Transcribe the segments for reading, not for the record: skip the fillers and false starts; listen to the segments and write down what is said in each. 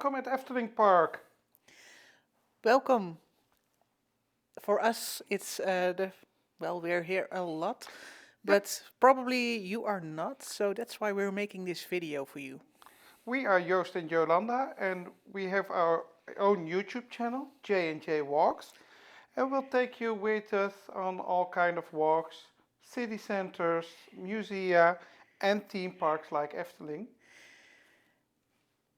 welcome at Efteling Park. Welcome. For us, it's we're here a lot, but probably you are not, so that's why we're making this video for you. We are Joost and Jolanda, and we have our own YouTube channel, J&J Walks, and we'll take you with us on all kind of walks, city centers, musea, and theme parks like Efteling.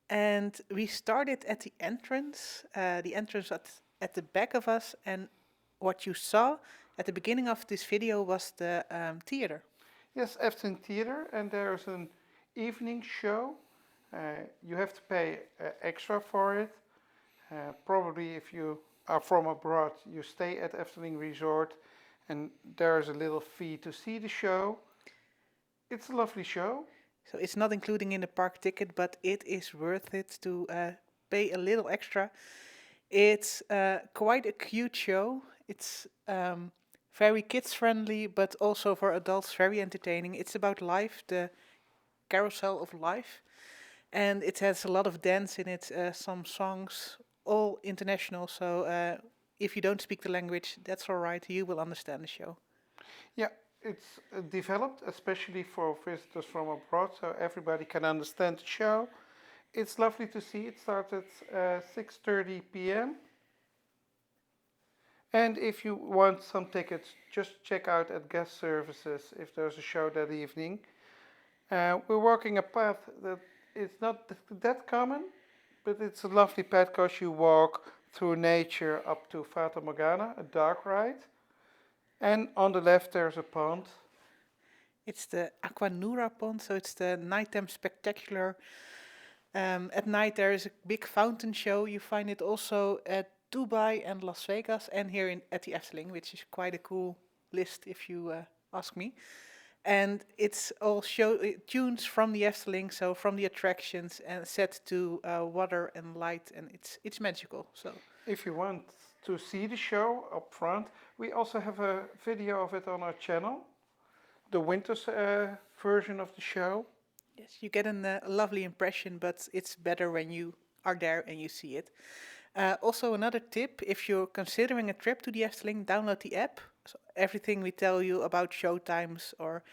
And we started at the entrance at the back of us, and what you saw at the beginning of this video was the theater. Yes, Efteling Theater, and there's an evening show. You have to pay extra for it. Probably if you are from abroad, you stay at Efteling Resort, and there's a little fee to see the show. It's a lovely show. So it's not including in the park ticket, but it is worth it to pay a little extra. It's quite a cute show. It's very kids friendly, but also for adults very entertaining. It's about life, the carousel of life, and it has a lot of dance in it, some songs, all international. So if you don't speak the language, that's all right. You will understand the show. Yeah, it's developed especially for visitors from abroad, so everybody can understand the show. It's lovely to see. It starts at 6:30 p.m. And if you want some tickets, just check out at guest services if there's a show that evening. We're walking a path that is not that common, but it's a lovely path because you walk through nature up to Fata Morgana, a dark ride. And on the left there's a pond. It's the Aquanura pond, so it's the nighttime spectacular. At night there is a big fountain show. You find it also at Dubai and Las Vegas, and here at the Efteling, which is quite a cool list if you ask me. And it's all tunes from the Efteling, so from the attractions, and set to water and light, and it's magical. So if you want to see the show up front, we also have a video of it on our channel, the winter's version of the show. Yes, you get a lovely impression, but it's better when you are there and you see it. Also, another tip, if you're considering a trip to the Efteling, download the app. So everything we tell you about show times or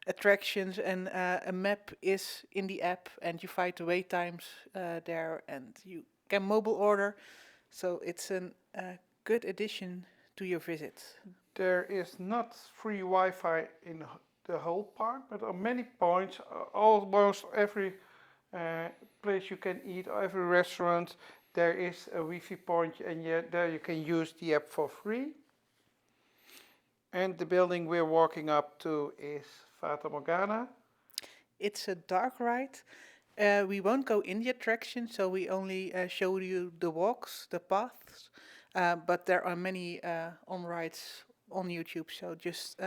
attractions and a map is in the app, and you find the wait times there, and you can mobile order. So it's a good addition to your visit. There is not free Wi-Fi in the whole park, but on many points, almost every place you can eat, every restaurant, there is a Wi-Fi point, and there you can use the app for free. And the building we're walking up to is Fata Morgana. It's a dark ride. We won't go in the attraction, so we only show you the walks, the paths. But there are many on rides on YouTube, so just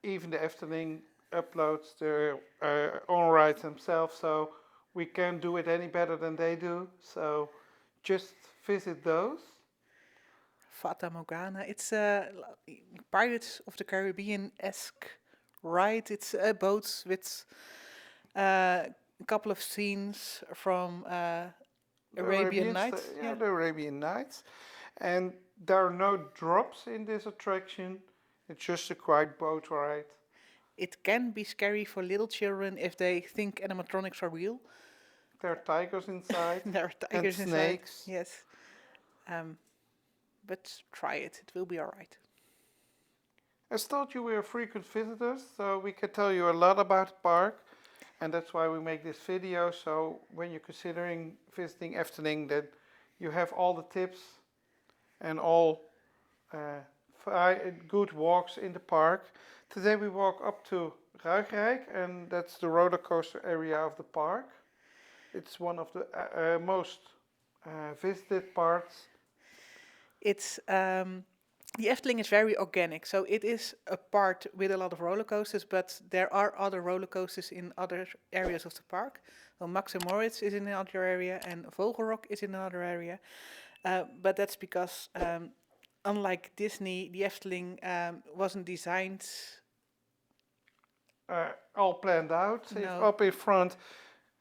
even the Efteling uploads their own rides themselves, so we can't do it any better than they do. So just visit those. Fata Morgana. It's a Pirates of the Caribbean-esque ride. It's a boat with a couple of scenes from Arabian Nights. Yeah, the Arabian Nights. And there are no drops in this attraction. It's just a quiet boat ride. It can be scary for little children if they think animatronics are real. There are tigers inside. There are tigers and inside. snakes. Yes. But try it. It will be all right. As told you, we are frequent visitors, so we can tell you a lot about the park. And that's why we make this video. So when you're considering visiting Efteling, that you have all the tips and all good walks in the park. Today we walk up to Ruigrijk, and that's the roller coaster area of the park. It's one of the most visited parts. It's the Efteling is very organic, so it is a part with a lot of roller coasters, but there are other roller coasters in other areas of the park. Well, Max and Moritz is in another area, and Vogelrok is in another area. But that's because, unlike Disney, the Efteling wasn't designed all planned out. No. Up in front.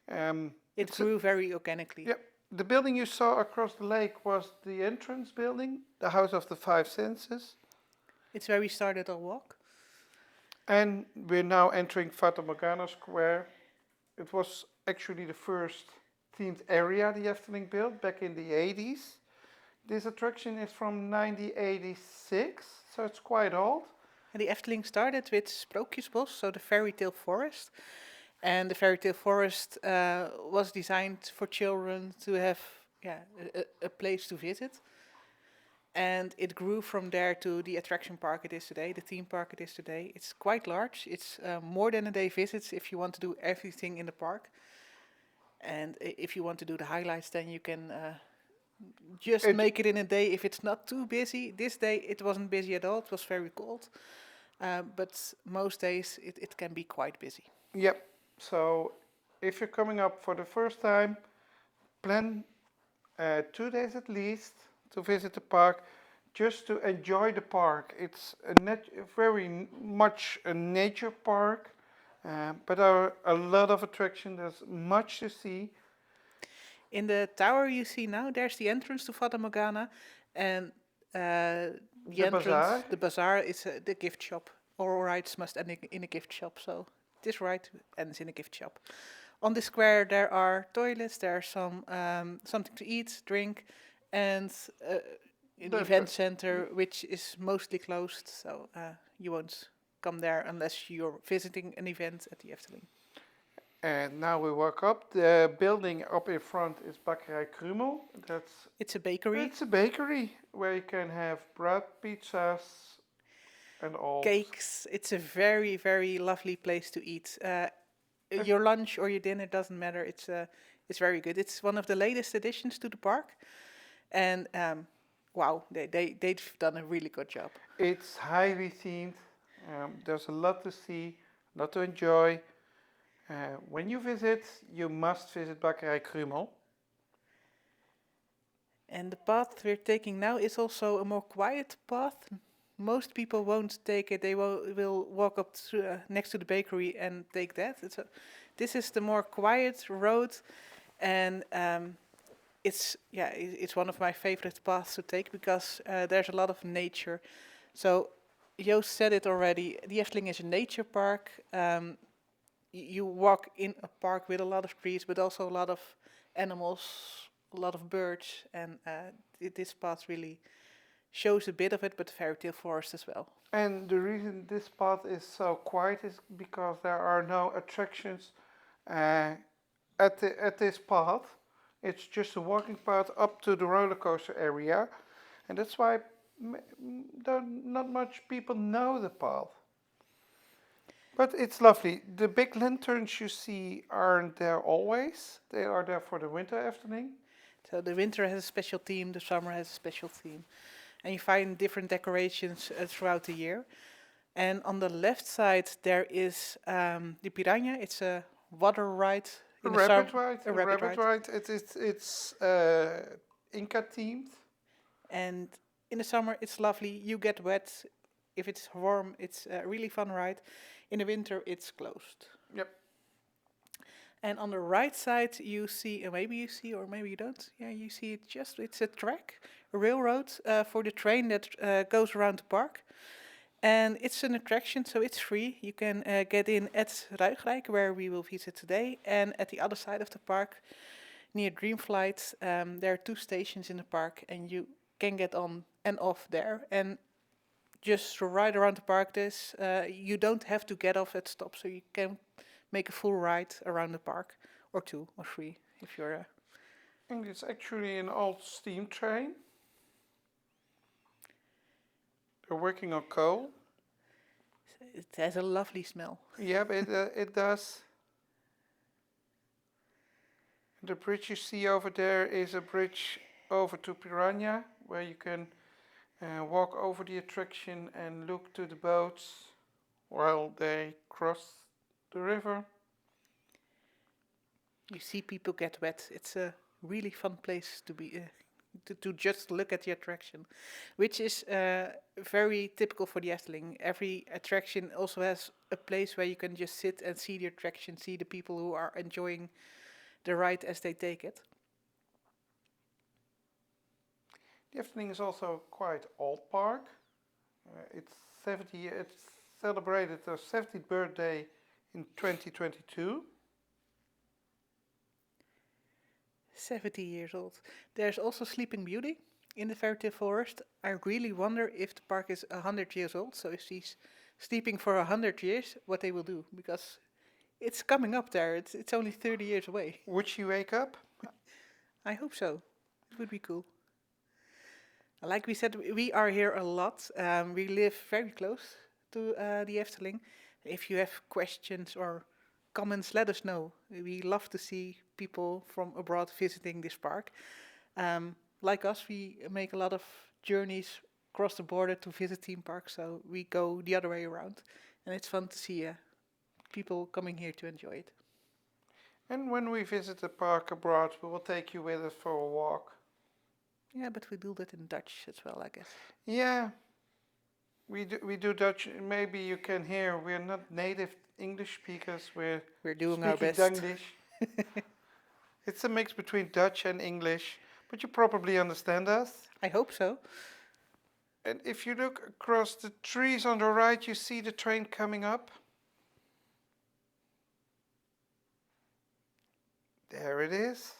It grew very organically. Yep. the building you saw across the lake was the entrance building, the House of the Five Senses. It's where we started our walk. And we're now entering Fata Morgana Square. It was actually the first themed area the Efteling built back in the 80s. This attraction is from 1986, so it's quite old. And the Efteling started with Sprookjesbos, so the Fairytale Forest. And the Fairytale Forest was designed for children to have a place to visit. And it grew from there to the attraction park it is today, the theme park it is today. It's quite large. It's more than a day visits if you want to do everything in the park. And if you want to do the highlights, then you can just It- make it in a day if it's not too busy. This day it wasn't busy at all. It was very cold. But most days it can be quite busy. Yep. So if you're coming up for the first time, plan 2 days at least to visit the park, just to enjoy the park. It's very much a nature park, but there are a lot of attractions. There's much to see. In the tower you see now, there's the entrance to Fata Morgana, and the Bazaar. the bazaar is the gift shop. All rides must end in a gift shop, so this ride ends in a gift shop. On the square there are toilets, there's something to eat, drink, and an The event center which is mostly closed, so you won't come there unless you're visiting an event at the Efteling. And now we walk up. The building up in front is Bakkerij Krumel. It's a bakery. It's a bakery where you can have bread, pizzas, and all. Cakes. It's a very, very lovely place to eat. Your lunch or your dinner doesn't matter. It's very good. It's one of the latest additions to the park, and wow, they've done a really good job. It's highly themed. There's a lot to see, a lot to enjoy. When you visit, you must visit Bakkerij Krumel. And the path we're taking now is also a more quiet path. Most people won't take it. They will walk up to, next to the bakery and take that. This is the more quiet road, and it's one of my favorite paths to take because there's a lot of nature. So Joost said it already. The Efteling is a nature park. You walk in a park with a lot of trees, but also a lot of animals, a lot of birds, and this path really shows a bit of it, but Fairytale Forest as well. And the reason this path is so quiet is because there are no attractions at this path. It's just a walking path up to the roller coaster area, and that's why not much people know the path. But it's lovely. The big lanterns you see aren't there always. They are there for the winter Efteling. So the winter has a special theme, the summer has a special theme. And you find different decorations throughout the year. And on the left side there is the Piranha. It's a water ride. A In the rabbit summer, ride. a rabbit ride. It's Inca themed. And in the summer it's lovely. You get wet. If it's warm, it's a really fun ride. In the winter, it's closed. Yep. And on the right side, you see, or maybe you see, or maybe you don't. Yeah, you see it just, it's a track, a railroad for the train that goes around the park. And it's an attraction, so it's free. You can get in at Ruigrijk, where we will visit today. And at the other side of the park, near Dreamflight, there are 2 stations in the park, and you can get on and off there. And just to ride around the park, you don't have to get off at stop, so you can make a full ride around the park, or 2 or 3 if you're. And it's actually an old steam train. They're working on coal. It has a lovely smell. Yeah, but it does. The bridge you see over there is a bridge over to Piranha, where you can walk over the attraction and look to the boats while they cross the river. You see people get wet. It's a really fun place to be, to just look at the attraction, which is very typical for the Efteling. Every attraction also has a place where you can just sit and see the attraction, see the people who are enjoying the ride as they take it. The Efteling is also quite old park. It's 70. It's celebrated their 70th birthday in 2022. 70 years old. There's also Sleeping Beauty in the Fairytale Forest. I really wonder if the park is 100 years old. So if she's sleeping for 100 years, what they will do, because it's coming up there. It's only 30 years away. Would she wake up? I hope so. It would be cool. Like we said, we are here a lot. We live very close to the Efteling. If you have questions or comments, let us know. We love to see people from abroad visiting this park. Like us, we make a lot of journeys across the border to visit theme parks, so we go the other way around. And it's fun to see people coming here to enjoy it. And when we visit the park abroad, we will take you with us for a walk. Yeah, but we do that in Dutch as well, I guess. Yeah, we do Dutch. Maybe you can hear we're not native English speakers. We're doing our speaking best. Dunglish. It's a mix between Dutch and English, but you probably understand us. I hope so. And if you look across the trees on the right, you see the train coming up. There it is.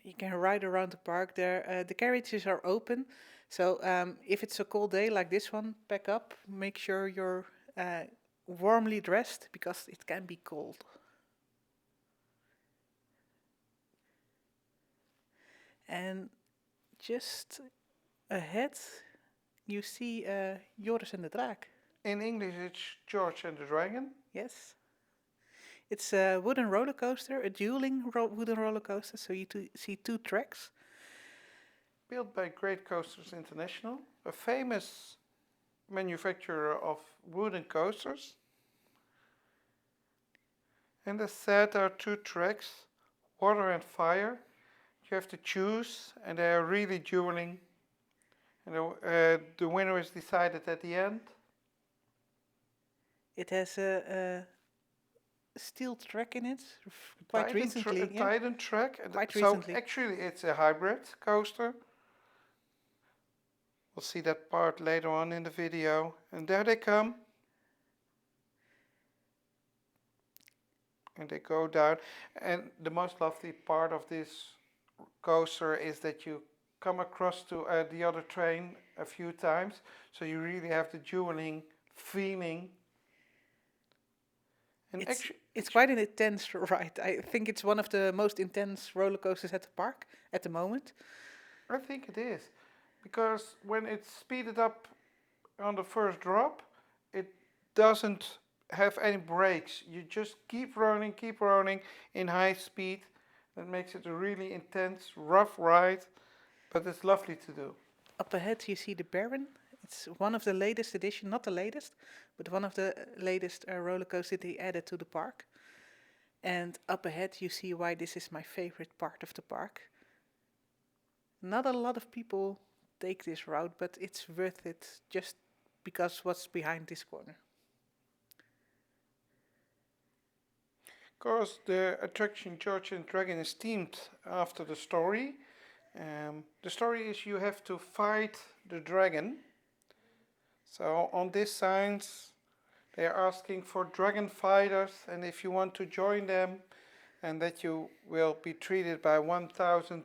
You can ride around the park there. The carriages are open, so if it's a cold day like this one, pack up. Make sure you're warmly dressed because it can be cold. And just ahead, you see Joris and the Draak. In English, it's George and the Dragon. Yes. It's a wooden roller coaster, a dueling wooden roller coaster, so you see two tracks. Built by Great Coasters International, a famous manufacturer of wooden coasters. And as said, there are two tracks, water and fire. You have to choose, and they are really dueling. And the winner is decided at the end. It has a steel track in it, quite recently. A Titan track. Quite so recently. Actually, it's a hybrid coaster. We'll see that part later on in the video. And there they come. And they go down. And the most lovely part of this coaster is that you come across to the other train a few times. So you really have the dueling feeling. And it's quite an intense ride. I think it's one of the most intense roller coasters at the park at the moment. I think it is. Because when it's speeded up on the first drop, it doesn't have any brakes. You just keep running in high speed. That makes it a really intense, rough ride, but it's lovely to do. Up ahead you see the Baron. It's one of the latest edition, not the latest, but one of the latest roller coasters they added to the park. And up ahead you see why this is my favorite part of the park. Not a lot of people take this route, but it's worth it just because what's behind this corner. Of course, the attraction George and Dragon is themed after the story. The story is you have to fight the dragon. So on these signs, they are asking for dragon fighters, and if you want to join them, and that you will be treated by 1,000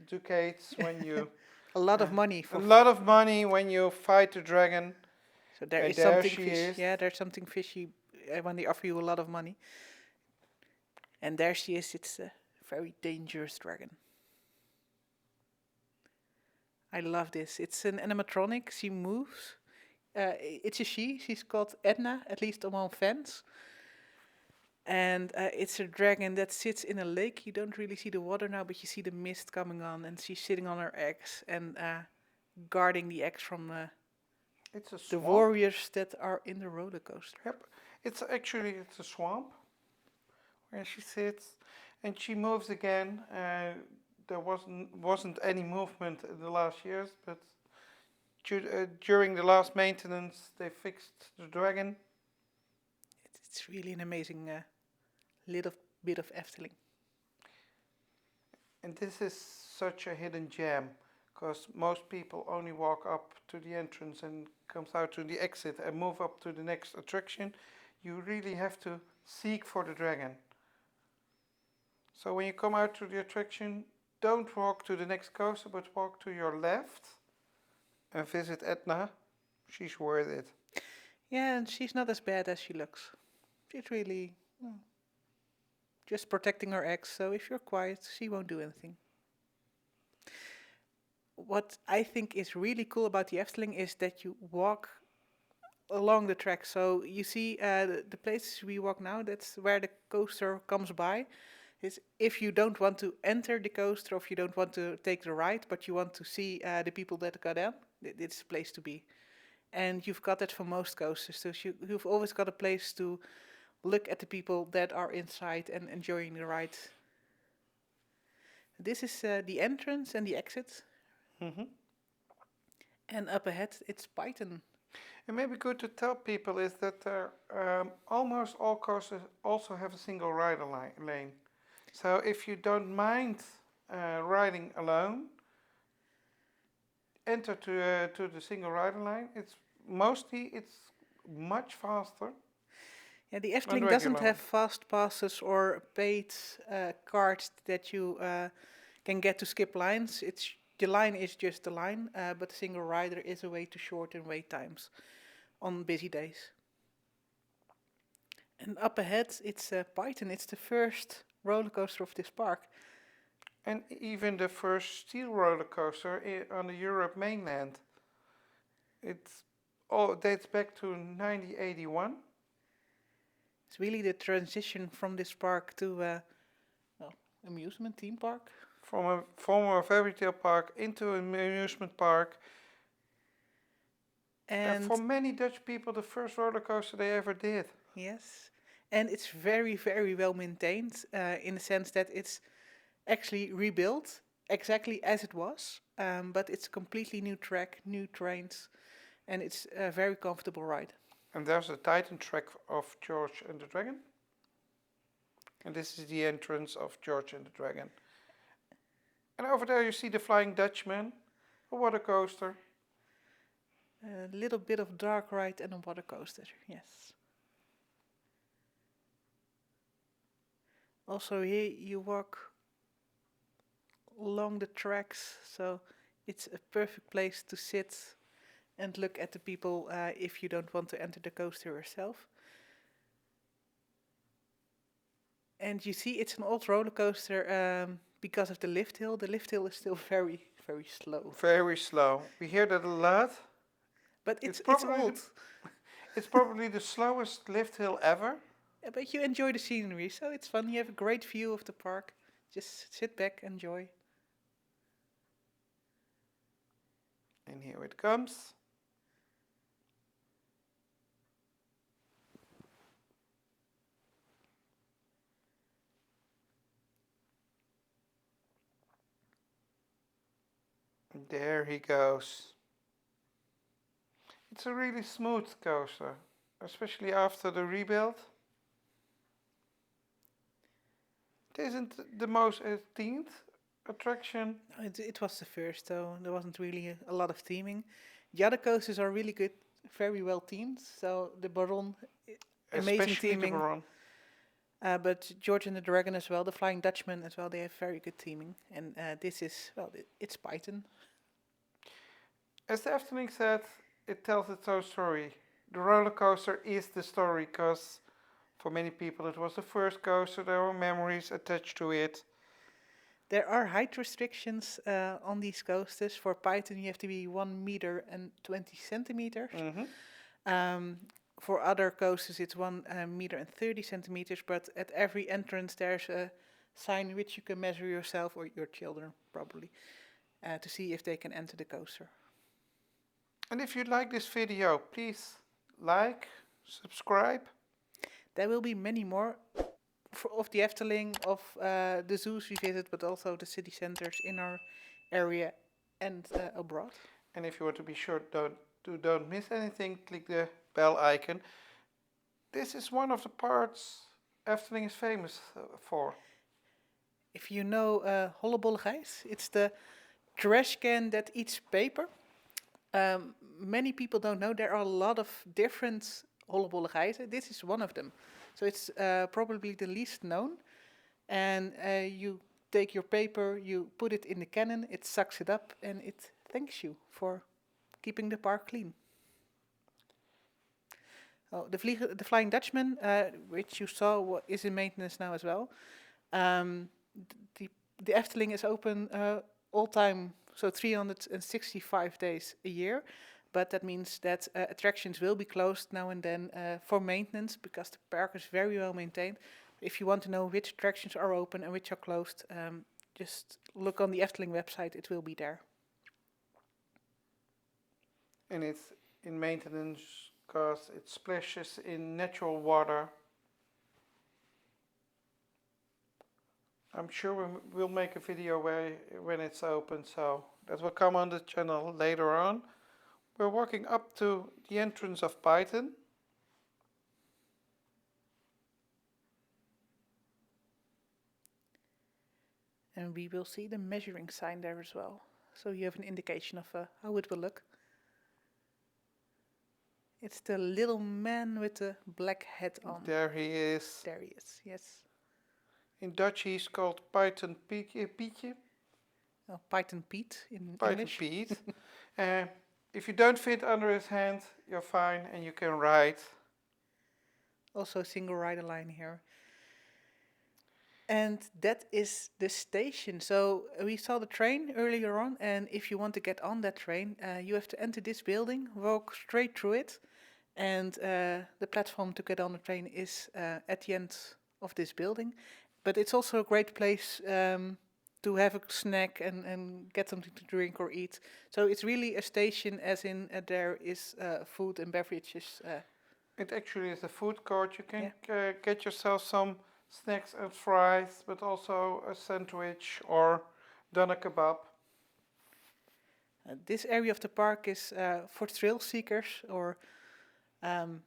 ducats when you a lot of money. A lot of money when you fight the dragon. So there is something fishy. Yeah, there's something fishy when they offer you a lot of money. And there she is. It's a very dangerous dragon. I love this. It's an animatronic. She moves. It's a she. She's called Edna, at least among fans. And it's a dragon that sits in a lake. You don't really see the water now, but you see the mist coming on. And she's sitting on her eggs and guarding the eggs from the warriors that are in the roller coaster. Yep. It's a swamp where she sits. And she moves again. There wasn't any movement in the last years, but during the last maintenance, they fixed the dragon. It's really an amazing little bit of Efteling. And this is such a hidden gem because most people only walk up to the entrance and comes out to the exit and move up to the next attraction. You really have to seek for the dragon. So when you come out to the attraction, don't walk to the next coaster, but walk to your left and visit Edna. She's worth it. Yeah, and she's not as bad as she looks. She's really just protecting her eggs, so if you're quiet, she won't do anything. What I think is really cool about the Efteling is that you walk along the track. So you see the places we walk now, that's where the coaster comes by. Is if you don't want to enter the coaster or if you don't want to take the ride, but you want to see the people that got in, it's a place to be. And you've got that for most coasters. So you've always got a place to look at the people that are inside and enjoying the ride. This is the entrance and the exit. Mm-hmm. And up ahead, it's Python. And maybe good to tell people is that almost all coasters also have a single rider lane. So if you don't mind riding alone, enter to the single rider line. It's much faster. Yeah, the Efteling doesn't have fast passes or paid cards that you can get to skip lines. The line is just the line, but a single rider is a way to shorten wait times on busy days. And up ahead, it's Python. It's the first roller coaster of this park. And even the first steel roller coaster on the Europe mainland. It dates back to 1981. It's really the transition from this park to amusement theme park. From a former fairytale park into an amusement park. And for many Dutch people, the first roller coaster they ever did. Yes, and it's very, very well maintained in the sense that it's actually rebuilt exactly as it was, but it's a completely new track, new trains, and it's a very comfortable ride. And there's a Titan track of George and the Dragon. And this is the entrance of George and the Dragon. And over there you see the Flying Dutchman, a water coaster. A little bit of dark ride and a water coaster, yes. Also here you walk along the tracks, so it's a perfect place to sit and look at the people if you don't want to enter the coaster yourself. And you see it's an old roller coaster because of the lift hill. The lift hill is still very, very slow. Very slow. We hear that a lot. But it's old. It's probably the slowest lift hill ever. Yeah, but you enjoy the scenery, so it's fun. You have a great view of the park. Just sit back, enjoy. And here it comes. There he goes. It's a really smooth coaster, especially after the rebuild. It isn't the most themed attraction. It was the first, so there wasn't really a lot of theming. The other coasters are really good, very well themed. So the Baron, amazing Especially theming. the Baron. But George and the Dragon as well, the Flying Dutchman as well, they have very good theming. And this is, well, it's Python. As the Efteling said, it tells its own story. The roller coaster is the story because for many people it was the first coaster, there were memories attached to it. There are height restrictions on these coasters. For Python you have to be 1 meter and 20 centimeters. Mm-hmm. For other coasters it's 1 meter and 30 centimeters, but at every entrance there's a sign which you can measure yourself or your children probably to see if they can enter the coaster. And if you like this video, please like, subscribe. There will be many more of the Efteling, of the zoos we visit, but also the city centers in our area and abroad. And if you want to be sure don't miss anything, click the bell icon. This is one of the parts Efteling is famous for. if you know hollebolligijs, it's the trash can that eats paper. Many people don't know there are a lot of different hollebolligijzen. This is one of them. So it's probably the least known. And you take your paper, you put it in the cannon, it sucks it up, and it thanks you for keeping the park clean. Oh, the Flying Dutchman, which you saw, is in maintenance now as well. Um, the, the Efteling is open all time, so 365 days a year. But that means that attractions will be closed now and then for maintenance because the park is very well maintained. If you want to know which attractions are open and which are closed, just look on the Efteling website, it will be there. And it's in maintenance because it splashes in natural water. I'm sure we'll make a video when it's open, so that will come on the channel later on. We're walking up to the entrance of Python. And we will see the measuring sign there as well. So you have an indication of how it will look. It's the little man with the black hat on. There he is. There he is, yes. In Dutch he's called Python Pietje. Oh, Python Pete in Python English. Pete. If you don't fit under his hand, you're fine and you can ride. Also a single rider line here. And that is the station. So we saw the train earlier on, and if you want to get on that train, you have to enter this building, walk straight through it, and the platform to get on the train is at the end of this building. But it's also a great place to have a snack and get something to drink or eat. So it's really a station, as in there is food and beverages. It actually is a food court. You can get yourself some snacks and fries, but also a sandwich or doner kebab. This area of the park is for thrill seekers or the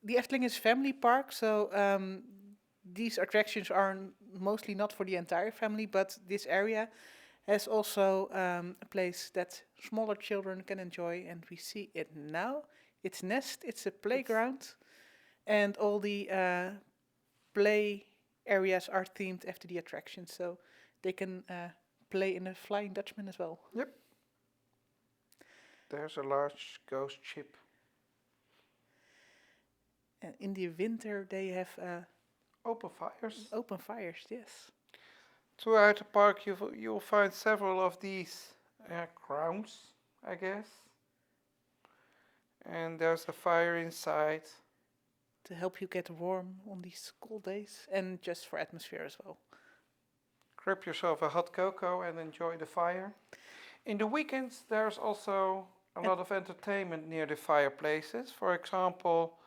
Efteling is family park, so these attractions are mostly not for the entire family, but this area has also a place that smaller children can enjoy, and we see it now. It's Nest, it's a playground, and all the play areas are themed after the attractions, so they can play in a Flying Dutchman as well. Yep. There's a large ghost ship. And in the winter they have open fires. Open fires, yes. Throughout the park you'll find several of these crowns, I guess. And there's a fire inside. To help you get warm on these cold days and just for atmosphere as well. Grab yourself a hot cocoa and enjoy the fire. In the weekends there's also a lot of entertainment near the fireplaces. For example,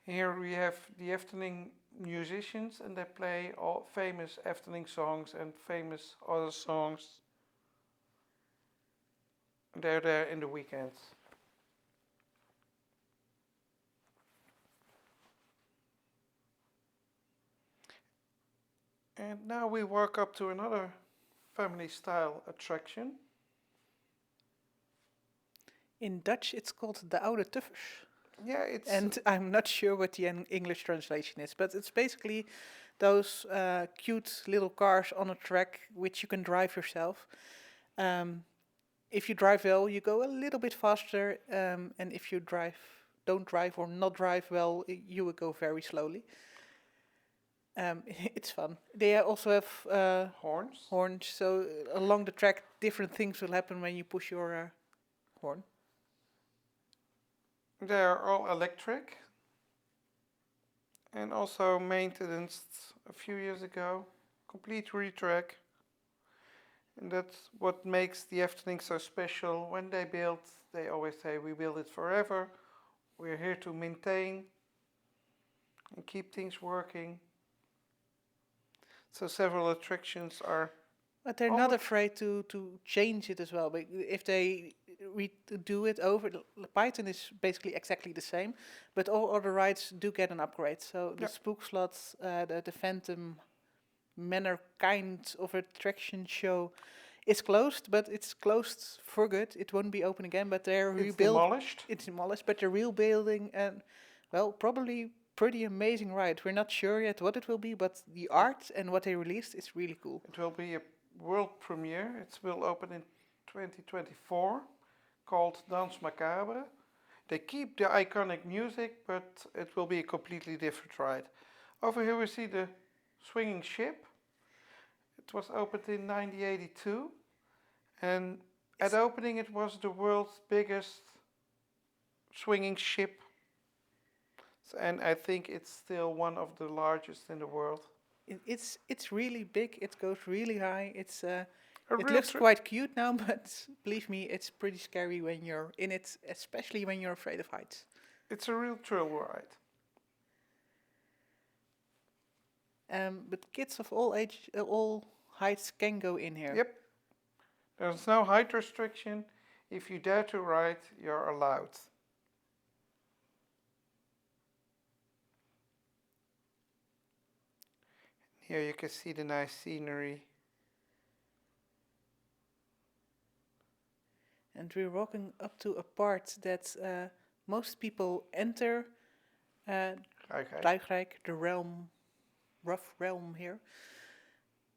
here we have the Efteling musicians and they play all famous Efteling songs and famous other songs. They're there in the weekends. And now we walk up to another family style attraction. In Dutch it's called the oude tuffers. Yeah, it's... And I'm not sure what the English translation is, but it's basically those cute little cars on a track which you can drive yourself. If you drive well, you go a little bit faster, and if you don't drive or not drive well, you will go very slowly. It's fun. They also have horns, so along the track different things will happen when you push your horn. They are all electric and also maintenance a few years ago. Complete retrack. And that's what makes the Efteling so special. When they build, they always say we build it forever. We're here to maintain and keep things working. So several attractions are... But they're not afraid to change it as well. But if they do it over, the Python is basically exactly the same, but all other rides do get an upgrade. So the Spook Slots, the Phantom manner kind of attraction show is closed, but it's closed for good. It won't be open again, but they're It's rebuilt. demolished. It's demolished, but they're rebuilding and, well, probably pretty amazing ride. We're not sure yet what it will be, but the art and what they released is really cool. It will be a world premiere. It will open in 2024, called Danse Macabre. They keep the iconic music, but it will be a completely different ride. Over here we see the swinging ship. It was opened in 1982, and at opening it was the world's biggest swinging ship, and I think it's still one of the largest in the world. It's really big. It goes really high. A It real looks quite cute now, but believe me, it's pretty scary when you're in it, especially when you're afraid of heights. It's a real thrill ride. But kids of all age, all heights can go in here. Yep. There's no height restriction. If you dare to ride, you're allowed. Here you can see the nice scenery. And we're walking up to a part that most people enter, Okay. Draak, the rough realm here.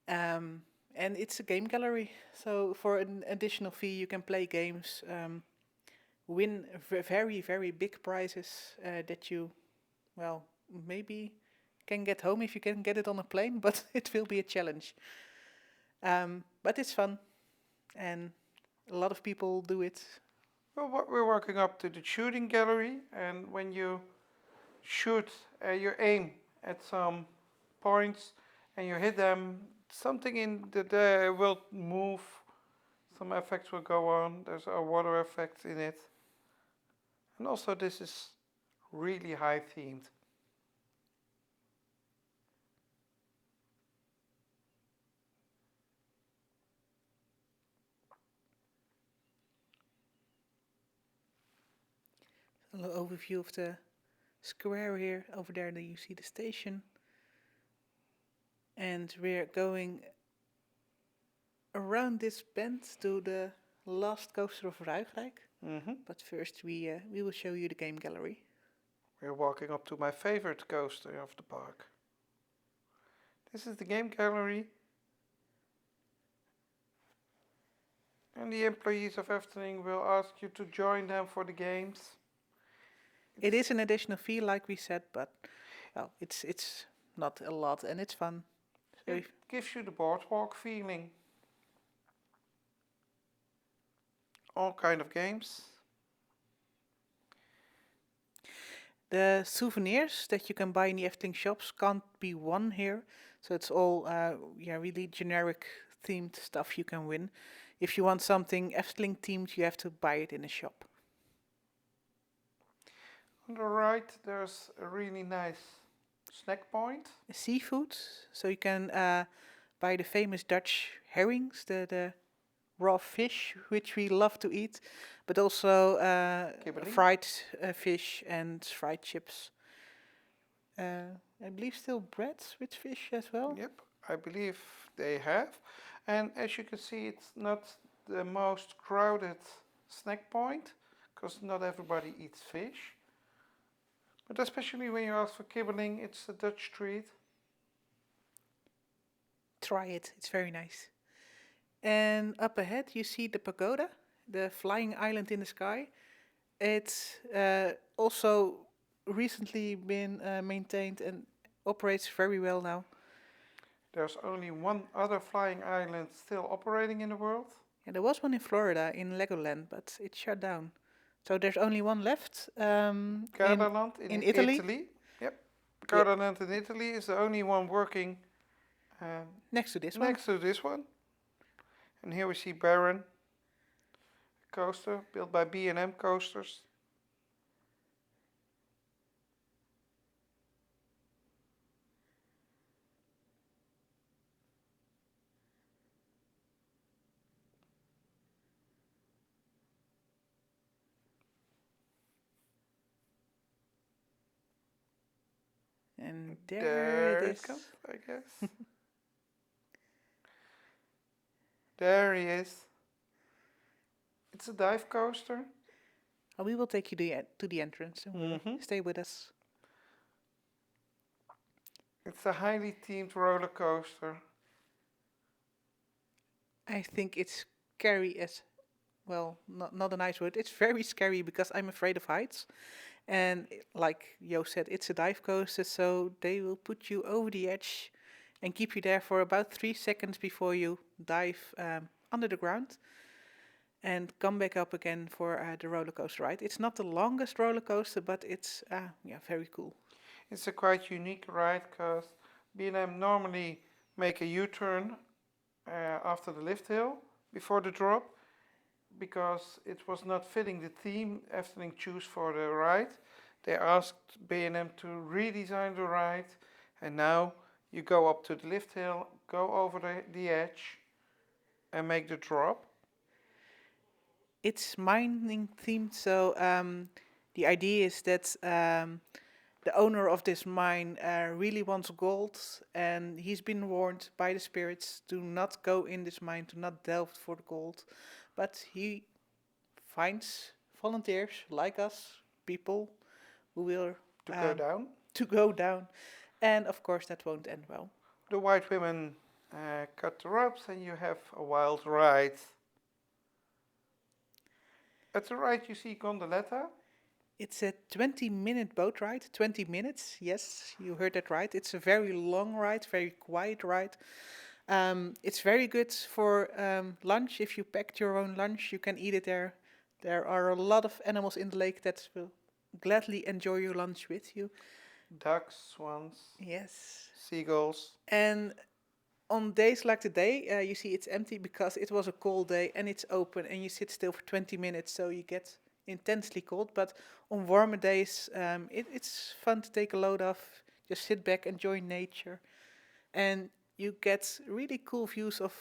And it's a game gallery, so for an additional fee you can play games, win very, very big prizes that you, well, maybe can get home if you can get it on a plane, but it will be a challenge. But it's fun, and a lot of people do it. Well, we're walking up to the shooting gallery, and when you shoot, you aim at some points and you hit them, something in the will move, some effects will go on. There's a water effect in it, and also this is really high themed. A little overview of the square here. Over there, you see the station, and we're going around this bend to the last coaster of Ruigrijk. But first, we will show you the game gallery. We're walking up to my favorite coaster of the park. This is the game gallery, and the employees of Efteling will ask you to join them for the games. It is an additional fee, like we said, but well, it's not a lot, and it's fun. So It gives you the boardwalk feeling. All kind of games. the souvenirs that you can buy in the Efteling shops can't be won here, so it's all really generic themed stuff you can win. If you want something Efteling themed, you have to buy it in a shop. On the right, there's a really nice snack point. Seafood, so you can buy the famous Dutch herrings, the raw fish, which we love to eat, but also Kibbeling. fried fish and fried chips. I believe still breads with fish as well. Yep, I believe they have. And as you can see, it's not the most crowded snack point, because not everybody eats fish. But especially when you ask for kibbeling, it's a Dutch treat. Try it, it's very nice. And up ahead, you see the pagoda, the flying island in the sky. It's also recently been maintained and operates very well now. There's only one other flying island still operating in the world. Yeah, there was one in Florida, in Legoland, but it shut down. So there's only one left. Gardaland in Italy? Yep, Gardaland in Italy is the only one working Next to this one. next to this one. And here we see Baron, a coaster built by B&M Coasters. And there it is. comes, I guess. There he is. It's a dive coaster. We will take you to the entrance. Don't worry. Hmm Stay with us. It's a highly themed roller coaster. I think it's scary as well, not a nice word. It's very scary because I'm afraid of heights. And like Jo said, it's a dive coaster, so they will put you over the edge and keep you there for about 3 seconds before you dive under the ground and come back up again for the roller coaster ride. It's not the longest roller coaster, but it's yeah, very cool. It's a quite unique ride because B&M normally make a U-turn after the lift hill before the drop because it was not fitting the theme Efteling choose for the ride. They asked B&M to redesign the ride, and now you go up to the lift hill, go over the edge, and make the drop. It's mining themed, so the idea is that the owner of this mine really wants gold, and he's been warned by the spirits to not go in this mine, to not delve for the gold. But he finds volunteers like us, people who will To go down. to go down, and of course that won't end well. The white women cut the ropes, and you have a wild ride. At the right, you see Gondoletta. It's a 20-minute boat ride. 20 minutes, yes, you heard that right. It's a very long ride, very quiet ride. It's very good for lunch. If you packed your own lunch, you can eat it there. There are a lot of animals in the lake that will gladly enjoy your lunch with you. Ducks, swans, Yes. seagulls. And on days like today, you see it's empty because it was a cold day and it's open and you sit still for 20 minutes, so you get intensely cold. But on warmer days, it's fun to take a load off, just sit back, enjoy nature, and you get really cool views of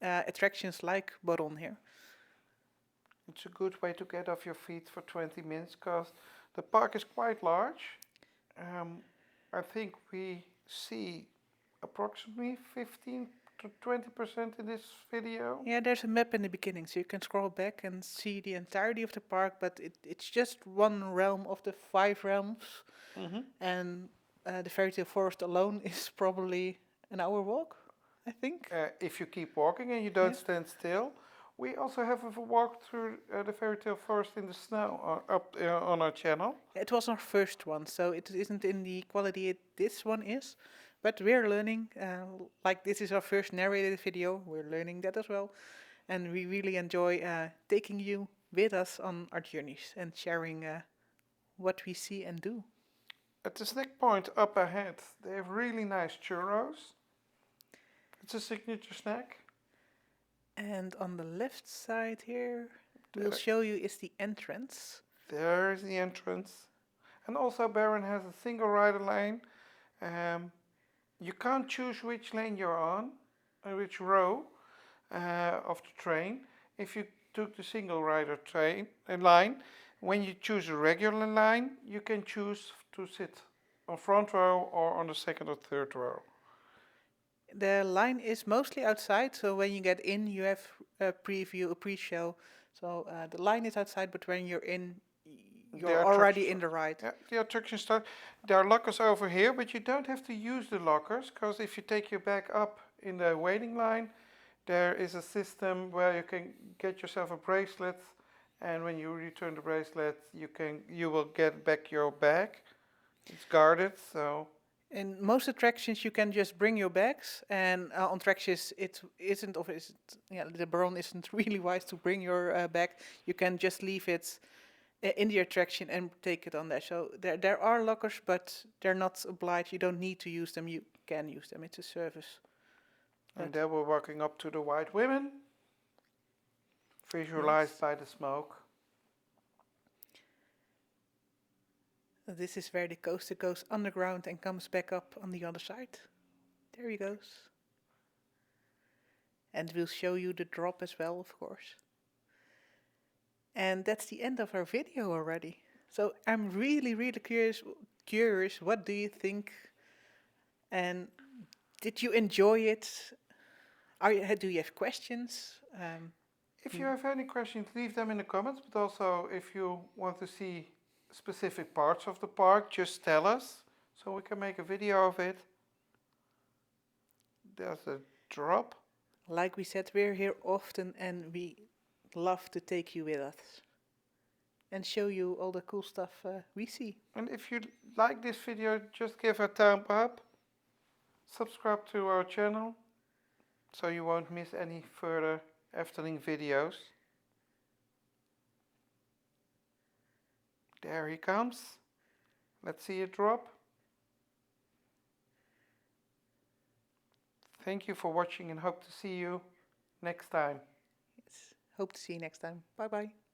attractions like Baron here. It's a good way to get off your feet for 20 minutes because the park is quite large. I think we see approximately 15 to 20% in this video. Yeah, there's a map in the beginning, so you can scroll back and see the entirety of the park, but it's just one realm of the 5 realms, hmm and the Fairytale Forest alone is probably an hour walk, I think. If you keep walking and you don't stand still, we also have a walk through the Fairytale Forest in the snow up on our channel. It was our first one, so it isn't in the quality this one is, but we're learning. Like this is our first narrated video, we're learning that as well, and we really enjoy taking you with us on our journeys and sharing what we see and do. At the snack point up ahead, they have really nice churros. It's a signature snack. And on the left side here, we'll show you is the entrance. There's the entrance. And also Baron has a single rider lane. You can't choose which lane you're on, which row of the train. If you took the single rider train line, when you choose a regular line, you can choose to sit on front row or on the second or third row. The line is mostly outside, so when you get in, you have a preview, a pre-show. So the line is outside, but when you're in, you're already in the ride. Yeah, the attraction start. There are lockers over here, but you don't have to use the lockers because if you take your bag up in the waiting line, there is a system where you can get yourself a bracelet, and when you return the bracelet, you will get back your bag. It's guarded, so. In most attractions, you can just bring your bags, and on attractions, the Baron isn't really wise to bring your bag. You can just leave it in the attraction and take it on there. So there are lockers, but they're not obliged. You don't need to use them. You can use them. It's a service. And there we're walking up to the white women, visualized by the smoke. This is where the coaster goes underground and comes back up on the other side. There he goes. And we'll show you the drop as well, of course. And that's the end of our video already. So I'm really, really curious, what do you think? And did you enjoy it? Do you have questions? If you have any questions, leave them in the comments, but also if you want to see specific parts of the park, just tell us so we can make a video of it. There's a drop. Like we said, we're here often and we love to take you with us and show you all the cool stuff we see. And if you like this video, just give a thumb up. Subscribe to our channel so you won't miss any further Efteling videos. There he comes. Let's see it drop. Thank you for watching and hope to see you next time. Yes. Hope to see you next time. Bye bye.